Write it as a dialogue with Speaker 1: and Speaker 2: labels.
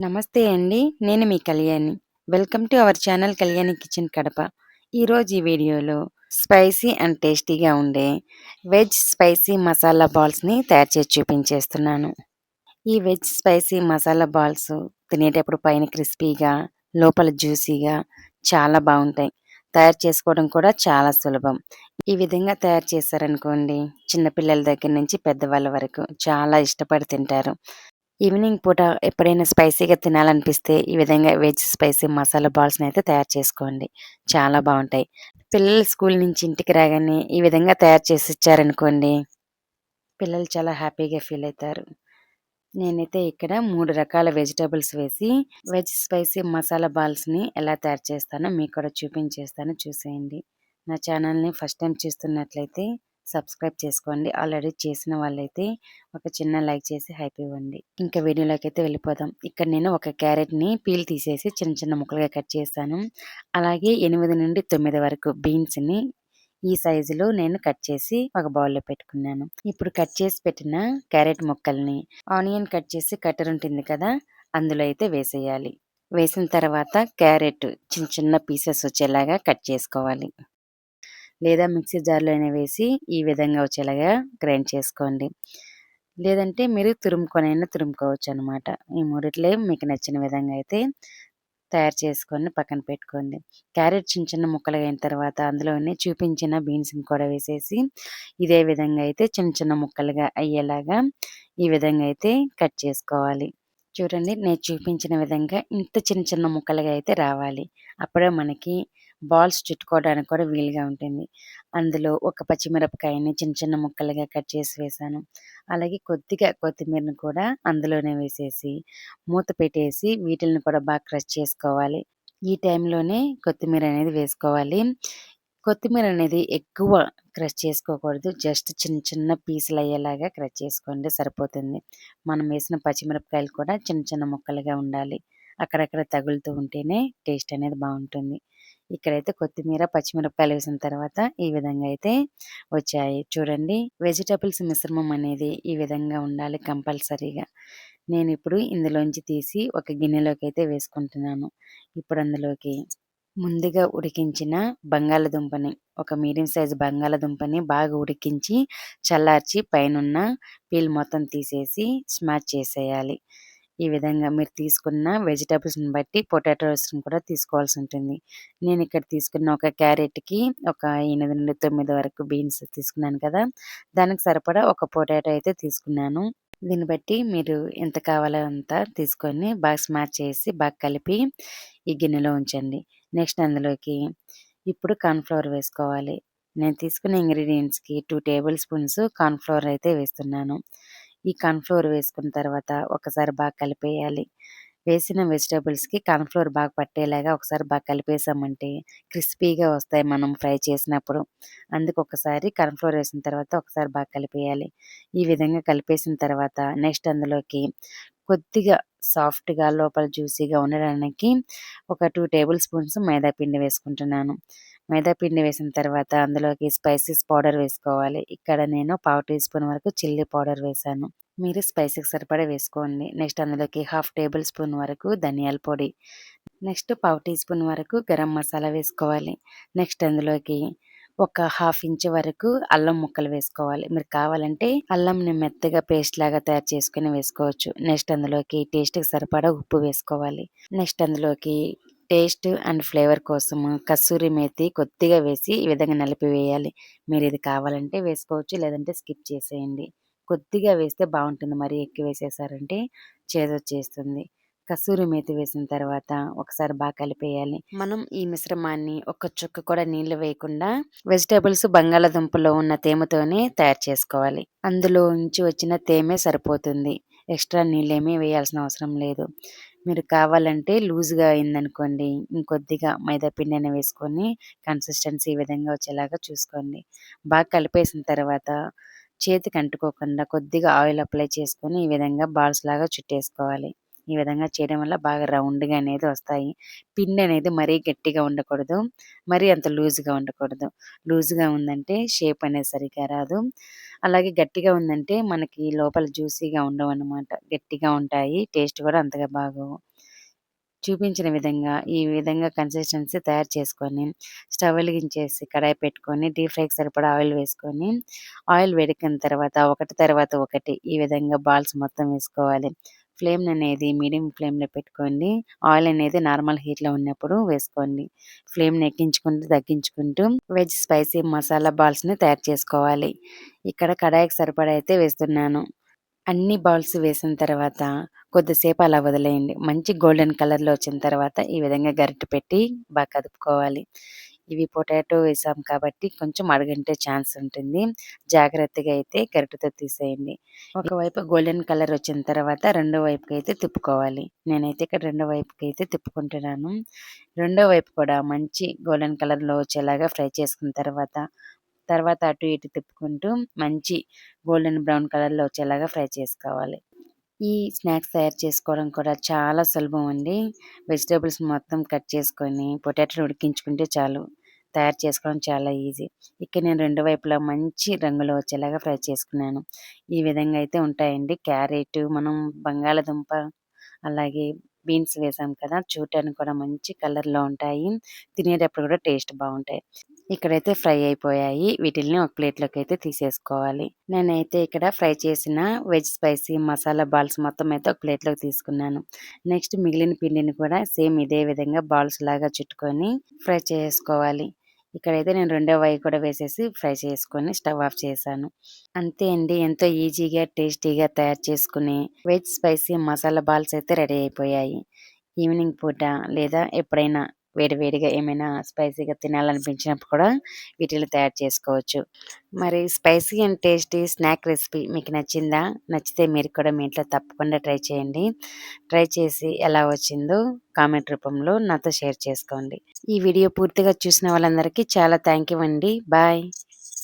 Speaker 1: నమస్తే అండి. నేను మీ Kalyani. Welcome to our channel Kalyani kitchen Kadapa. ఈరోజు ఈ వీడియోలో స్పైసీ అండ్ టేస్టీగా ఉండే వెజ్ స్పైసీ మసాలా బాల్స్‌ని తయారు చేసి చూపించేస్తున్నాను. ఈ వెజ్ స్పైసీ మసాలా బాల్స్ తినేటప్పుడు పైన క్రిస్పీగా, లోపల జ్యూసీగా చాలా బావుంటాయి. తయారు చేసుకోవడం కూడా చాలా సులభం. ఈ విధంగా తయారు చేశారనుకోండి, చిన్న పిల్లల దగ్గర నుంచి పెద్దవాళ్ళ వరకు చాలా ఇష్టపడి తింటారు. ఈవినింగ్ పూట ఎప్పుడైనా స్పైసీగా తినాలనిపిస్తే ఈ విధంగా వెజ్ స్పైసీ మసాలా బాల్స్‌నైతే తయారు చేసుకోండి. చాలా బావుంటాయి. పిల్లలు స్కూల్ నుంచి ఇంటికి రాగానే ఈ విధంగా తయారు చేసి ఇచ్చారనుకోండి, పిల్లలు చాలా హ్యాపీగా ఫీల్ అయితారు. నేనైతే ఇక్కడ 3 రకాల వెజిటబుల్స్ వేసి వెజ్ స్పైసీ మసాలా బాల్స్‌ని ఎలా తయారు చేస్తానో మీకు కూడా చూపించేస్తాను చూసేయండి. నా ఛానల్‌ని ఫస్ట్ టైమ్ చూస్తున్నట్లయితే సబ్స్క్రైబ్ చేసుకోండి. ఆల్రెడీ చేసిన వాళ్ళైతే ఒక చిన్న లైక్ చేసి హైప్ ఇవ్వండి. ఇంకా వీడియోలోకైతే వెళ్ళిపోదాం. ఇక్కడ నేను ఒక క్యారెట్‌ని పీల్ తీసేసి చిన్న చిన్న ముక్కలుగా కట్ చేశాను. అలాగే 8-9 వరకు బీన్స్‌ని ఈ సైజులో నేను కట్ చేసి ఒక బౌల్‌లో పెట్టుకున్నాను. ఇప్పుడు కట్ చేసి పెట్టిన క్యారెట్ ముక్కల్ని ఆనియన్ కట్ చేసి కట్టర్ ఉంటుంది కదా! అందులో అయితే వేసేయాలి. వేసిన తర్వాత క్యారెట్ చిన్న చిన్న పీసెస్ వచ్చేలాగా కట్ చేసుకోవాలి. లేదా మిక్సీ జార్‌లో అయినా వేసి ఈ విధంగా వచ్చేలాగా గ్రైండ్ చేసుకోండి. లేదంటే మీరు తురుముకొనైనా తురుముకోవచ్చనమాట. ఈ మూడిట్లో మీకు నచ్చిన విధంగా అయితే తయారు చేసుకొని పక్కన పెట్టుకోండి. క్యారెట్ చిన్న చిన్న ముక్కలుగా అయిన తర్వాత అందులోనే చూపించిన బీన్స్‌ని కూడా వేసేసి ఇదే విధంగా అయితే చిన్న చిన్న ముక్కలుగా అయ్యేలాగా ఈ విధంగా అయితే కట్ చేసుకోవాలి. చూడండి నేను చూపించిన విధంగా ఇంత చిన్న చిన్న ముక్కలుగా అయితే రావాలి. అప్పుడే మనకి బాల్స్ చుట్టుకోవడానికి కూడా వీలుగా ఉంటుంది. అందులో ఒక పచ్చిమిరపకాయని చిన్న చిన్న ముక్కలుగా కట్ చేసి వేశాను. అలాగే కొద్దిగా కొత్తిమీరని కూడా అందులోనే వేసేసి మూత పెట్టేసి వీటిల్ని కూడా బాగా క్రష్ చేసుకోవాలి. ఈ టైంలోనే కొత్తిమీర అనేది వేసుకోవాలి. కొత్తిమీర అనేది ఎక్కువ క్రష్ చేసుకోకూడదు. జస్ట్ చిన్న చిన్న పీసులయ్యేలాగా క్రష్ చేసుకోండి సరిపోతుంది. మనం వేసిన పచ్చిమిరపకాయలు కూడా చిన్న చిన్న ముక్కలుగా ఉండాలి. అక్కడక్కడ తగులుతూ ఉంటేనే టేస్ట్ అనేది బావుంటుంది. ఇక్కడైతే కొత్తిమీర, పచ్చిమిరపకాయలు వేసిన తర్వాత ఈ విధంగా అయితే వచ్చాయి. చూడండి వెజిటబుల్స్ మిశ్రమం అనేది ఈ విధంగా ఉండాలి కంపల్సరీగా. నేనిప్పుడు ఇందులోంచి తీసి ఒక గిన్నెలోకైతే వేసుకుంటున్నాను. ఇప్పుడు అందులోకి ముందుగా ఉడికించిన బంగాళదుంపని, ఒక మీడియం సైజు బంగాళదుంపని బాగా ఉడికించి, చల్లార్చి పైనున్న పీల్ మొత్తం తీసేసి స్మాష్ చేసేయాలి. ఈ విధంగా మీరు తీసుకున్న వెజిటబుల్స్‌ని బట్టి పొటాటోస్‌ని కూడా తీసుకోవాల్సుంటుంది. నేనిక్కడ తీసుకున్న ఒక క్యారెట్‌కి ఒక 8-9 వరకు బీన్స్ తీసుకున్నాను కదా! దానికి సరిపడా ఒక పొటాటో అయితే తీసుకున్నాను. దీన్ని బట్టి మీరు ఎంత కావాలో అంత తీసుకొని బాగా స్మాష్ చేసి బాగా కలిపి ఈ గిన్నెలో ఉంచండి. నెక్స్ట్ అందులోకి ఇప్పుడు కార్న్ ఫ్లోర్ వేసుకోవాలి. నేను తీసుకున్న ఇంగ్రీడియెంట్స్‌కి 2 టేబుల్ స్పూన్స్ కార్న్ ఫ్లోర్ అయితే వేస్తున్నాను. ఈ కార్న్ ఫ్లోర్ వేసుకున్న తర్వాత ఒకసారి బాగా కలిపేయాలి. వేసిన వెజిటబుల్స్‌కి కార్న్ ఫ్లోర్ బాగా పట్టేలాగా ఒకసారి బాగా కలిపేసామంటే క్రిస్పీగా వస్తాయి మనం ఫ్రై చేసినప్పుడు. అందుకు ఒకసారి కార్న్ ఫ్లోర్ వేసిన తర్వాత ఒకసారి బాగా కలిపేయాలి. ఈ విధంగా కలిపేసిన తర్వాత నెక్స్ట్ అందులోకి కొద్దిగా సాఫ్ట్‌గా లోపల జ్యూసీగా ఉండడానికి ఒక 2 టేబుల్ స్పూన్స్ మైదా పిండి వేసుకుంటున్నాను. మైదా పిండి వేసిన తర్వాత అందులోకి స్పైసీస్ పౌడర్ వేసుకోవాలి. ఇక్కడ నేను పావు టీ స్పూన్ వరకు చిల్లీ పౌడర్ వేశాను. మీరు స్పైసీకి సరిపడా వేసుకోండి. నెక్స్ట్ అందులోకి హాఫ్ టేబుల్ స్పూన్ వరకు ధనియాల పొడి, నెక్స్ట్ పావు టీ స్పూన్ వరకు గరం మసాలా వేసుకోవాలి. నెక్స్ట్ అందులోకి ఒక హాఫ్ ఇంచ్ వరకు అల్లం ముక్కలు వేసుకోవాలి. మీరు కావాలంటే అల్లంని మెత్తగా పేస్ట్ లాగా తయారు చేసుకొని వేసుకోవచ్చు. నెక్స్ట్ అందులోకి టేస్ట్‌కి సరిపడా ఉప్పు వేసుకోవాలి. నెక్స్ట్ అందులోకి టేస్ట్ అండ్ ఫ్లేవర్ కోసము కస్తూరి మేతి కొద్దిగా వేసి ఈ విధంగా నలిపివేయాలి. మీరిది కావాలంటే వేసుకోవచ్చు. లేదంటే స్కిప్ చేసేయండి. కొద్దిగా వేస్తే బావుంటుంది. మరీ ఎక్కువ వేసేసారంటే చేదొచ్చేస్తుంది. కస్తూరి మేతి వేసిన తర్వాత ఒకసారి బాగా కలిపేయాలి. మనం ఈ మిశ్రమాన్ని ఒక్క చుక్క కూడా నీళ్లు వేయకుండా వెజిటబుల్స్ బంగాళాదుంపలో ఉన్న తేమతోనే తయారు చేసుకోవాలి. అందులో నుంచి వచ్చిన తేమే సరిపోతుంది. ఎక్స్‌ట్రా నీళ్ళేమీ వేయాల్సిన అవసరం లేదు. మీరు కావాలంటే లూజ్‌గా అయిందనుకోండి, ఇంకొద్దిగా మైదా పిండిని వేసుకొని కన్సిస్టెన్సీ ఈ విధంగా వచ్చేలాగా చూసుకోండి. బాగా కలిపేసిన తర్వాత చేతికి అంటుకోకుండా కొద్దిగా ఆయిల్ అప్లై చేసుకొని ఈ విధంగా బాల్స్ లాగా చుట్టేసుకోవాలి. ఈ విధంగా చేయడం వల్ల బాగా రౌండ్‌గా అనేది వస్తాయి. పిండి అనేది మరీ గట్టిగా ఉండకూడదు. మరీ అంత లూజ్‌గా ఉండకూడదు. లూజ్‌గా ఉందంటే షేప్ అనేది సరిగ్గా రాదు. అలాగే గట్టిగా ఉందంటే మనకి లోపల జ్యూసీగా ఉండవన్నమాట. గట్టిగా ఉంటాయి. టేస్ట్ కూడా అంతగా బాగోవు. చూపించిన విధంగా ఈ విధంగా కన్సిస్టెన్సీ తయారు చేసుకొని, స్టవ్ వెలిగించేసి కడాయి పెట్టుకొని డీప్ ఫ్రైకి సరిపడా ఆయిల్ వేసుకొని, ఆయిల్ వేడెక్కిన తర్వాత ఒకటి తర్వాత ఒకటి ఈ విధంగా బాల్స్ మొత్తం వేసుకోవాలి. ఫ్లేమ్‌ననేది మీడియం ఫ్లేమ్‌లో పెట్టుకోండి. ఆయిల్ అనేది నార్మల్ హీట్‌లో ఉన్నప్పుడు వేసుకోండి. ఫ్లేమ్‌ని ఎక్కించుకుంటూ, తగ్గించుకుంటూ వెజ్ స్పైసీ మసాలా బాల్స్‌ని తయారు చేసుకోవాలి. ఇక్కడ కడాయికి సరిపడా అయితే వేస్తున్నాను. అన్ని బాల్స్ వేసిన తర్వాత కొద్దిసేపు అలా వదిలేయండి. మంచి గోల్డెన్ కలర్‌లో వచ్చిన తర్వాత ఈ విధంగా గరిటె పెట్టి బాగా కదుపుకోవాలి. ఇవి పొటాటో వేసాం కాబట్టి కొంచెం అడుగంటే ఛాన్స్ ఉంటుంది. జాగ్రత్తగా అయితే గరిటెతో తీసేయండి. ఒకవైపు గోల్డెన్ కలర్ వచ్చిన తర్వాత రెండో వైపుకైతే తిప్పుకోవాలి. నేనైతే ఇక్కడ రెండో వైపుకైతే తిప్పుకుంటున్నాను. రెండో వైపు కూడా మంచి గోల్డెన్ కలర్‌లో వచ్చేలాగా ఫ్రై చేసుకున్న తర్వాత అటు ఇటు తిప్పుకుంటూ మంచి గోల్డెన్ బ్రౌన్ కలర్‌లో వచ్చేలాగా ఫ్రై చేసుకోవాలి. ఈ స్నాక్స్ తయారు చేసుకోవడం కూడా చాలా సులభం అండి. వెజిటబుల్స్ మొత్తం కట్ చేసుకొని పొటాటోని ఉడికించుకుంటే చాలు. తయారు చేసుకోవడం చాలా ఈజీ. ఇక్కడ నేను 2 వైపులా మంచి రంగులో వచ్చేలాగా ఫ్రై చేసుకున్నాను. ఈ విధంగా అయితే ఉంటాయండి. క్యారెట్, మనం బంగాళాదుంప, అలాగే బీన్స్ వేసాం కదా! చూడటానికి కూడా మంచి కలర్‌లో ఉంటాయి. తినేటప్పుడు కూడా టేస్ట్ బావుంటాయి. ఇక్కడైతే ఫ్రై అయిపోయాయి. వీటిల్ని ఒక ప్లేట్‌లోకైతే తీసేసుకోవాలి. నేనైతే ఇక్కడ ఫ్రై చేసిన వెజ్ స్పైసీ మసాలా బాల్స్ మొత్తం అయితే ఒక ప్లేట్‌లోకి తీసుకున్నాను. నెక్స్ట్ మిగిలిన పిండిని కూడా సేమ్ ఇదే విధంగా బాల్స్ లాగా చుట్టుకొని ఫ్రై చేసుకోవాలి. ఇక్కడైతే నేను రెండో వై కూడా వేసేసి ఫ్రై చేసుకొని స్టవ్ ఆఫ్ చేశాను. అంతే అండి. ఎంతో ఈజీగా, టేస్టీగా తయారు చేసుకునే వెజ్ స్పైసీ మసాలా బాల్స్ అయితే రెడీ అయిపోయాయి. ఈవినింగ్ పూట లేదా ఎప్పుడైనా వేడివేడిగా ఏమైనా స్పైసీగా తినాలనిపించినప్పుడు కూడా వీటిల్ని తయారు చేసుకోవచ్చు. మరి spicy and tasty snack recipe మీకు నచ్చిందా? నచ్చితే మీరు కూడా మీ ఇంట్లో తప్పకుండా ట్రై చేయండి. ట్రై చేసి ఎలా వచ్చిందో కామెంట్ రూపంలో నాతో షేర్ చేసుకోండి. ఈ వీడియో పూర్తిగా చూసిన వాళ్ళందరికీ చాలా థాంక్ యూ అండి. బాయ్.